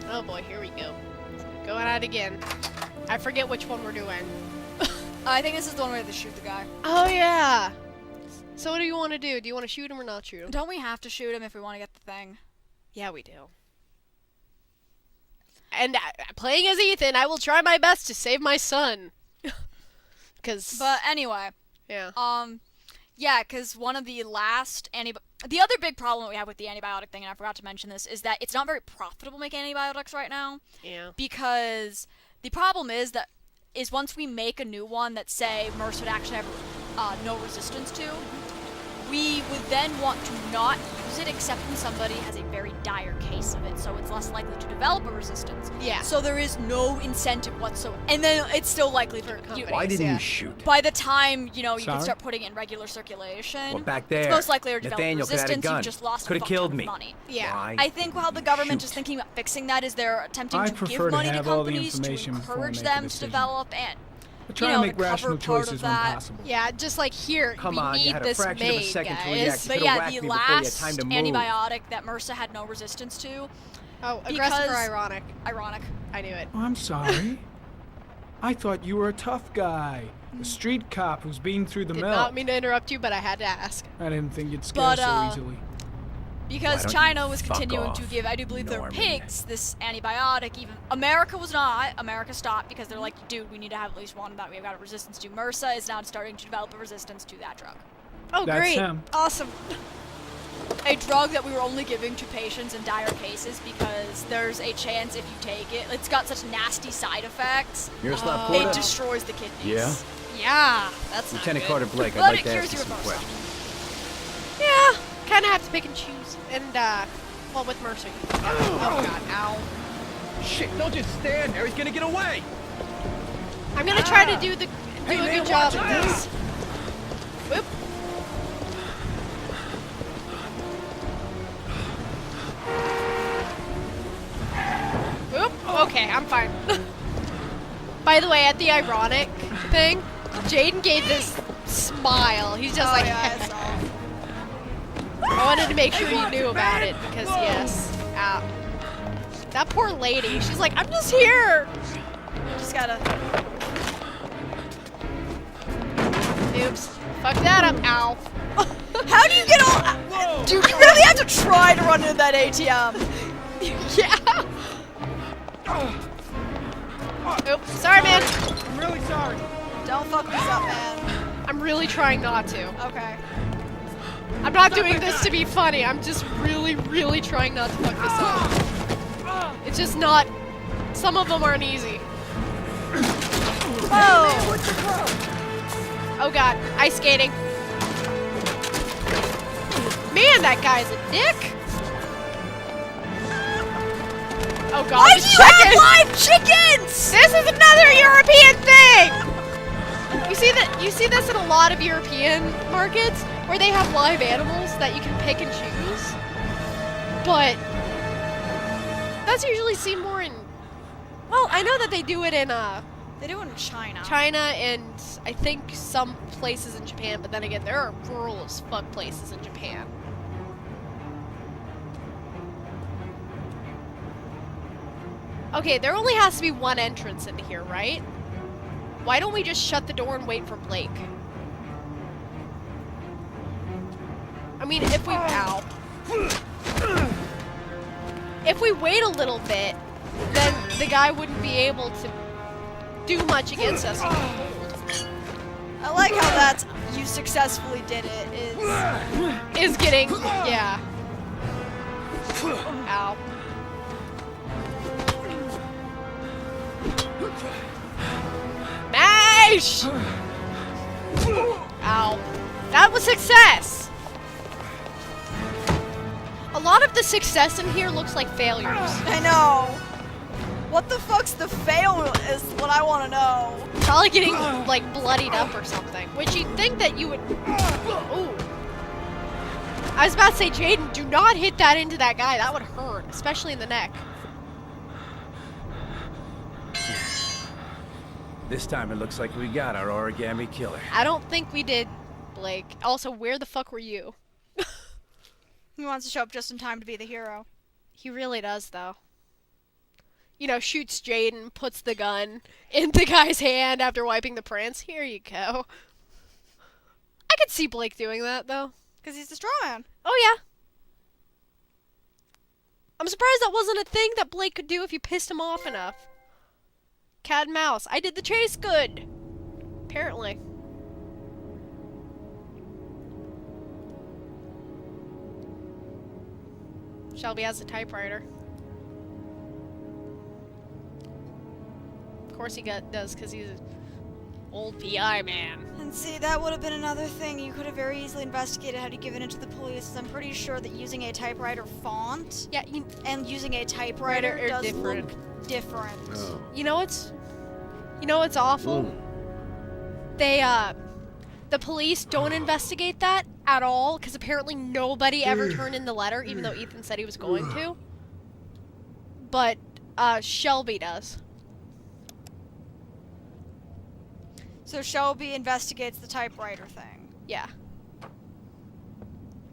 Oh boy, here we go. Going at it again. I forget which one we're doing. I think this is the one where we have to shoot the guy. Oh yeah! So what do you want to do? Do you want to shoot him or not shoot him? Don't we have to shoot him if we want to get the thing? Yeah, we do. And playing as Ethan, I will try my best to save my son. But anyway. Yeah. Yeah, because one of the last the other big problem we have with the antibiotic thing, and I forgot to mention this, is that it's not very profitable making antibiotics right now. Yeah. Because the problem is once we make a new one that, say, MRSA would actually have no resistance to, we would then want to not use it except when somebody has a very dire case of it, so it's less likely to develop a resistance. Yeah. So there is no incentive whatsoever. And then it's still likely for companies. Why didn't you shoot? By the time, you can start putting it in regular circulation, well, back there, it's most likely to develop Nathaniel resistance. gun. You just lost Could a have fuck killed ton me. of money. Yeah. Why? I think how the government is Shoot. thinking about fixing that is they're attempting I to prefer give to money to have all the companies to information before I encourage make a them to decision. develop and But try to make to cover rational part of choices when that. possible. Yeah, just like here, Come we on, you need had a this fraction of a made, second to guys. react. But could've yeah, whacked the me before you had last time to move. antibiotic that MRSA had no resistance to. Oh, aggressive or Because- ironic? Ironic. I knew it. Oh, I'm sorry. I thought you were a tough guy. A street cop who's been through the Did mill. not mean to interrupt you, but I had to ask. I didn't think you'd scare But, so easily. Because Why don't China you was fuck continuing to off, give, I do believe, their Norman? pigs this antibiotic. Even America was not. America stopped because they're like, dude, we need to have at least one that we've got a resistance to. MRSA is now starting to develop a resistance to that drug. Oh, That's great. him. Awesome. A drug that we were only giving to patients in dire cases because there's a chance if you take it, it's got such nasty side effects. Miroslav It Korda? destroys the kidneys. Yeah? Yeah, that's not Lieutenant good. Carter Blake, I'd But like it to cures ask you you some of questions. MRSA. Yeah, kind of have to pick and choose. And, well, with Mercer. Oh, God, ow. Shit, don't just stand there. He's gonna get away. I'm gonna try to do a man, good job watch at out. this. Whoop. Whoop. Okay, I'm fine. By the way, at the ironic thing, Jaden gave this smile. He's just like, yeah, I saw. I wanted to make sure you knew about it because, yes. Ow. That poor lady, she's like, I'm just here. Just gotta. Oops. Fuck that up. Ow. How do you get all? Dude, you really have to try to run into that ATM. Yeah. Oops. Sorry, man. I'm really sorry. Don't fuck this up, man. I'm really trying not to. Okay. I'm not doing this to be funny. I'm just really, really trying not to fuck this up. It's just not. Some of them aren't easy. Whoa! Oh god, ice skating. Man, that guy's a dick. Oh god, Why the do you have live chickens? This is another European thing. You see this in a lot of European markets where they have live animals that you can pick and choose. But that's usually seen more in. Well, I know that they do it in They do it in China. China and I think some places in Japan, but then again, there are rural as fuck places in Japan. Okay, there only has to be one entrance into here, right? Why don't we just shut the door and wait for Blake? I mean, if we... Ow. If we wait a little bit, then the guy wouldn't be able to do much against us. I like how that's you successfully did it. Is getting... Yeah. Ow. Mash! Ow. That was success! A lot of the success in here looks like failures. I know. What the fuck's the fail is what I want to know. Probably getting, like, bloodied up or something. Which you'd think that you would... Ooh. I was about to say, Jaden, do not hit that into that guy. That would hurt, especially in the neck. This time it looks like we got our origami killer. I don't think we did, Blake. Also, where the fuck were you? He wants to show up just in time to be the hero. He really does, though. You know, shoots Jaden, puts the gun in the guy's hand after wiping the prints. Here you go. I could see Blake doing that, though. Because he's the straw man. Oh, yeah. I'm surprised that wasn't a thing that Blake could do if you pissed him off enough. Cat and mouse. I did the chase good. Apparently. Shelby has a typewriter. Of course he does, because he's an old PI man. And see, that would have been another thing. You could have very easily investigated had you given it to the police. I'm pretty sure that using a typewriter font Yeah, and using a typewriter Are does different. look different. Oh. you know what's awful? The police don't investigate that at all, because apparently nobody ever turned in the letter, even though Ethan said he was going to. But, Shelby does. So Shelby investigates the typewriter thing. Yeah.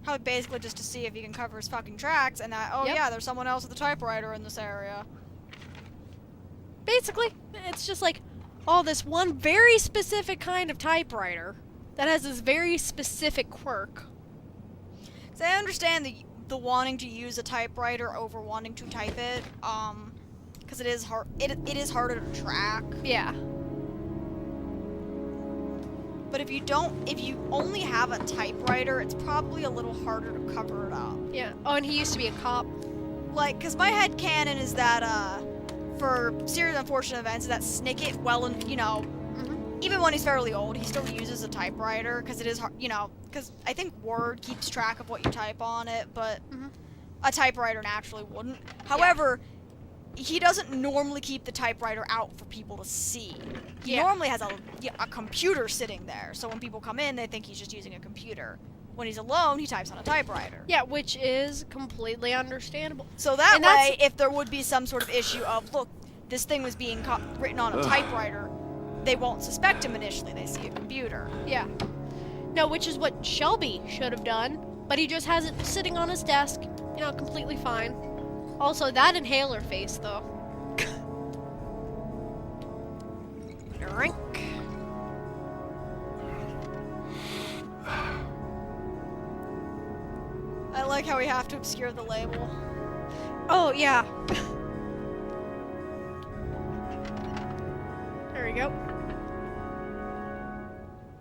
Probably basically just to see if he can cover his fucking tracks and that, oh Yep. yeah, there's someone else with a typewriter in this area. Basically, it's just like, oh, this one very specific kind of typewriter that has this very specific quirk. So I understand the wanting to use a typewriter over wanting to type it, because it is hard. It is harder to track. Yeah. But if you only have a typewriter, it's probably a little harder to cover it up. Yeah. Oh, and he used to be a cop. Like, cause my head canon is that for serious unfortunate events, that Snicket, well, and even when he's fairly old, he still uses a typewriter because it is hard, because I think Word keeps track of what you type on it, but a typewriter naturally wouldn't. However, he doesn't normally keep the typewriter out for people to see. He normally has a computer sitting there, so when people come in, they think he's just using a computer. When he's alone, he types on a typewriter. Yeah, which is completely understandable. So that And way, if there would be some sort of issue of, look, this thing was being written on a typewriter, they won't suspect him initially. They see a computer. Yeah. No, which is what Shelby should have done, but he just has it sitting on his desk, completely fine. Also, that inhaler face, though. Drink. I like how we have to obscure the label. Oh, yeah. There we go.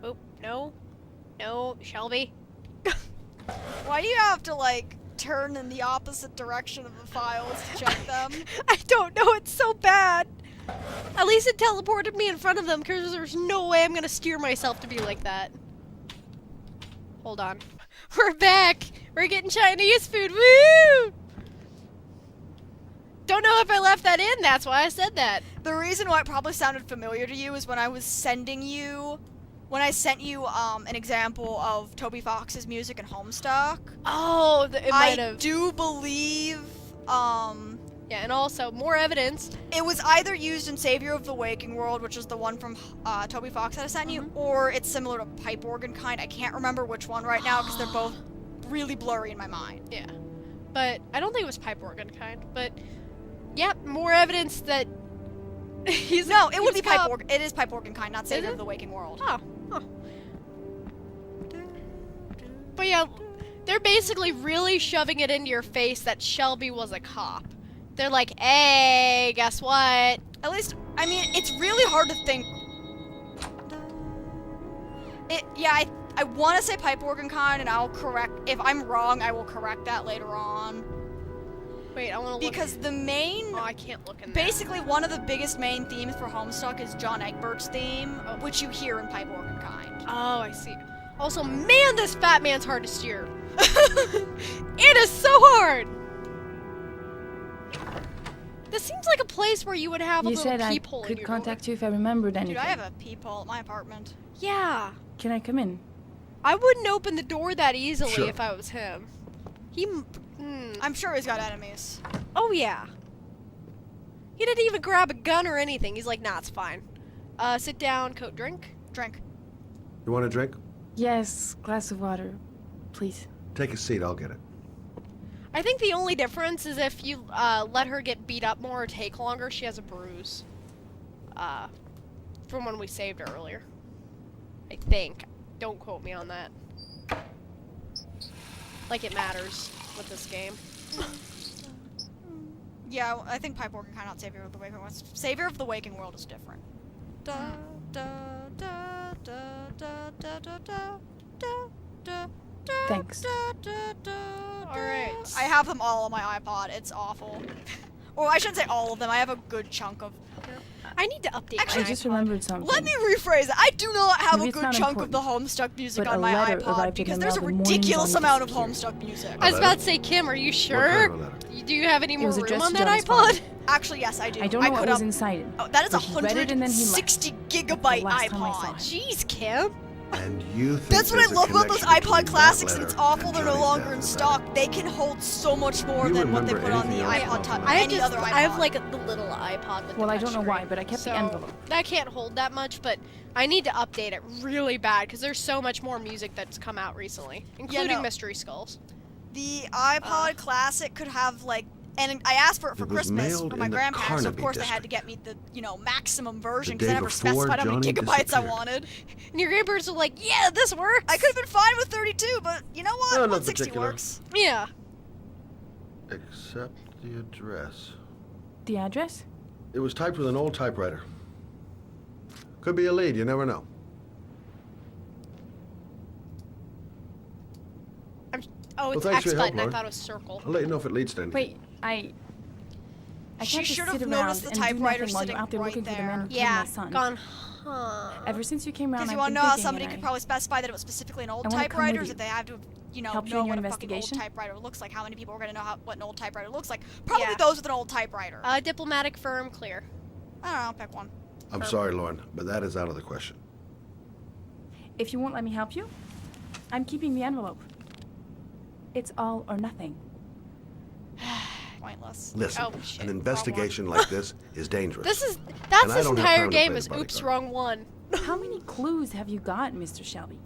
Oh, no. No, Shelby. Why do you have to, turn in the opposite direction of the files to check them? I don't know, it's so bad. At least it teleported me in front of them, because there's no way I'm gonna steer myself to be like that. Hold on. We're back! We're getting Chinese food, woo! Don't know if I left that in, that's why I said that. The reason why it probably sounded familiar to you is when I sent you an example of Toby Fox's music in Homestuck. Oh, it might I have. do believe, Yeah, and also, more evidence. it was either used in Savior of the Waking World, which is the one from Toby Fox that I sent you, or it's similar to Pipe Organ Kind. I can't remember which one right now because they're both really blurry in my mind. Yeah. But I don't think it was Pipe Organ Kind, but yep, more evidence that he's No, it would be he's a cop. Pipe Organ. It is Pipe Organ Kind, not Savior it? of the Waking World. Oh. Huh. But yeah, they're basically really shoving it into your face that Shelby was a cop. They're like, hey, guess what? At least, I mean, it's really hard to think. I want to say Pipe Organ Kind, and I'll correct. If I'm wrong, I will correct that later on. Wait, I want to look. Because the main. Oh, I can't look in there. Basically, one of the biggest main themes for Homestuck is John Egbert's theme, which you hear in Pipe Organ Kind. Oh, I see. Also, man, this fat man's hard to steer. It is so hard. This seems like a place where you would have a You little said I peephole in could your contact you if I remembered anything. Dude, I have a peephole at my apartment. door. Yeah. Can I come in? I wouldn't open the door that easily Sure. if I was him. I'm sure he's got enemies. Oh, yeah. He didn't even grab a gun or anything. He's like, nah, it's fine. Sit down, coat, drink. Drink. You want a drink? Yes, glass of water, please. Take a seat, I'll get it. I think the only difference is if you let her get beat up more or take longer, she has a bruise. From when we saved her earlier. I think. Don't quote me on that. Like it matters with this game. Yeah, I think Pipe Organ kind of Savior of the Waking World. Savior of the Waking World is different. Da da da da da da da da da da. Thanks. Alright. I have them all on my iPod. It's awful. Well, I shouldn't say all of them. I have a good chunk of. I need to update Actually, I my just iPod. remembered something. Let me rephrase it. I do not have Maybe a it's good not chunk of the important, Homestuck music but on a my letter iPod arrived in because the there's a mail the morning ridiculous Johnny amount of disappeared. Homestuck music. I was about to say, Kim, are you sure? kind of a letter? Do you have any It more was room addressed on to that Johnny's iPod? father. Actually, yes, I do. I don't know what could was up- inside it. Oh, that is but he read it and then he left. 160 gigabyte last time I saw iPod. him. Jeez, Kim. And you think That's what I there's a love about those connection iPod between Classics, that and it's letter awful and they're no Johnny's longer death, in is that stock. it? They can hold so much more You than what they remember put on the anything else iPod about Touch. that? I Any other iPod. have like the little iPod with Well, the I don't know why, touchscreen, but I kept the so envelope. That can't hold that much, but I need to update it really bad because there's so much more music that's come out recently, including no. Mystery Skulls. The iPod Classic could have like, and I asked for it for It was Christmas mailed for my in the grandparents. So of Carnaby course they had to district. get me the maximum version The because I day never before specified how many Johnny gigabytes I disappeared. wanted. And your grandparents are like, yeah, this works. I could have been fine with 32, but you know what? No, not 160 particular. works. Yeah. Except the address. The address? It was typed with an old typewriter. Could be a lead, you never know. Oh, it's Well, thanks X for your help, button. I Lauren. thought it was circle. I'll let you know if it leads to anything. Wait, I She can't just should have sit noticed around the and do typewriter nothing while sitting you're out there right looking for the there. man who killed Yeah, my son. gone. Huh. Ever since you came around, Because you I've want to been know how thinking somebody and could I- probably specify that it was specifically an old I wanna come typewriter, with or you. that they have to, Help you know in your what a fucking old investigation? typewriter looks like. How many people are going to know what an old typewriter looks like? Probably Yeah. those with an old typewriter. Diplomatic firm, clear. I don't know, pick one. I'm sorry, Lauren, but that is out of the question. If you won't let me help you, I'm keeping the envelope. It's all or nothing. Pointless. Listen, Oh, shit. an investigation like this is dangerous. That's And I this don't have entire time to game play is the oops, bodyguard. wrong one. How many clues have you got, Mr. Shelby?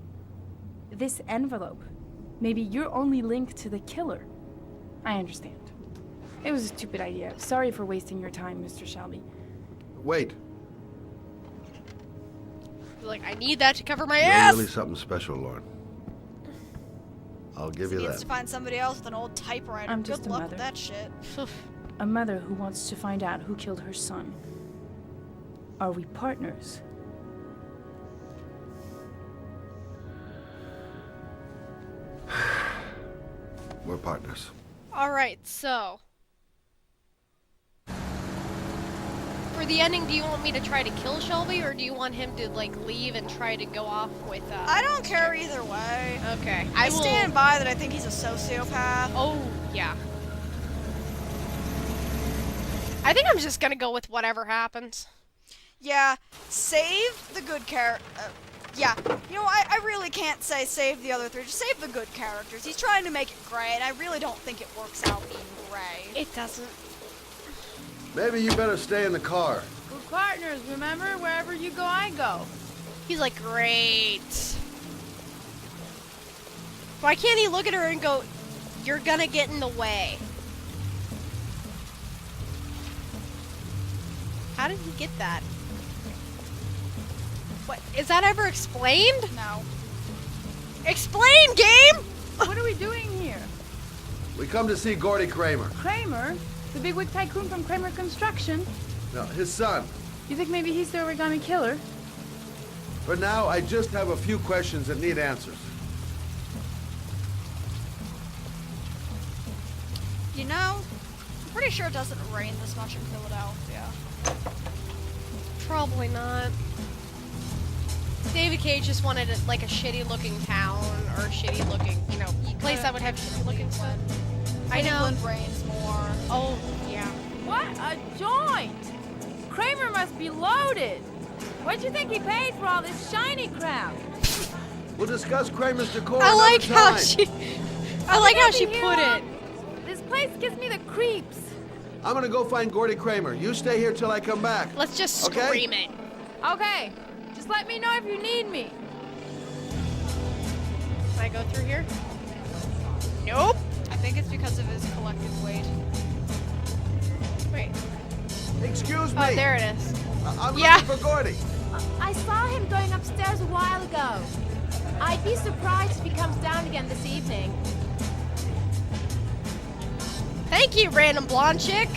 This envelope. Maybe your only link to the killer. I understand. It was a stupid idea. Sorry for wasting your time, Mr. Shelby. Wait, Like, I need that to cover my you're ass. really something special, Lauren. I'll give He you needs that. to find somebody else with an old typewriter. I'm Good just a luck mother. with that shit. A mother who wants to find out who killed her son. Are we partners? We're partners. All right, so for the ending, do you want me to try to kill Shelby, or do you want him to like leave and try to go off with? I don't care either way. Okay, I will. stand by that I think he's a sociopath. Oh yeah. I think I'm just gonna go with whatever happens. Yeah, save the good yeah, you know, I really can't say save the other three. Just save the good characters. He's trying to make it gray, and I really don't think it works out being gray. It doesn't. Maybe you better stay in the car. We're partners, remember? Wherever you go, I go. He's like, great. Why can't he look at her and go, "You're gonna get in the way"? How did he get that? What, is that ever explained? No. Explain, game! What are we doing here? We come to see Gordy Kramer. Kramer? The bigwig tycoon from Kramer Construction? No, his son. You think maybe he's the origami killer? For now, I just have a few questions that need answers. You know, I'm pretty sure it doesn't rain this much in Philadelphia. Probably not. David Cage just wanted like a shitty looking town or a shitty looking, place that would have shitty looking stuff. I know. Cleveland rains more. Oh, yeah. What a joint! Kramer must be loaded! What'd you think he paid for all this shiny crap? We'll discuss Kramer's decor I another like how time. I like how she Here put long- it. This place gives me the creeps. I'm gonna go find Gordy Kramer. You stay here till I come back. Let's just Okay. scream it. Okay, just let me know if you need me. Can I go through here? Nope. I think it's because of his collective weight. Wait. Excuse me. Oh, there it is. I'm Yeah. looking for Gordy. I saw him going upstairs a while ago. I'd be surprised if he comes down again this evening. Thank you, random blonde chick.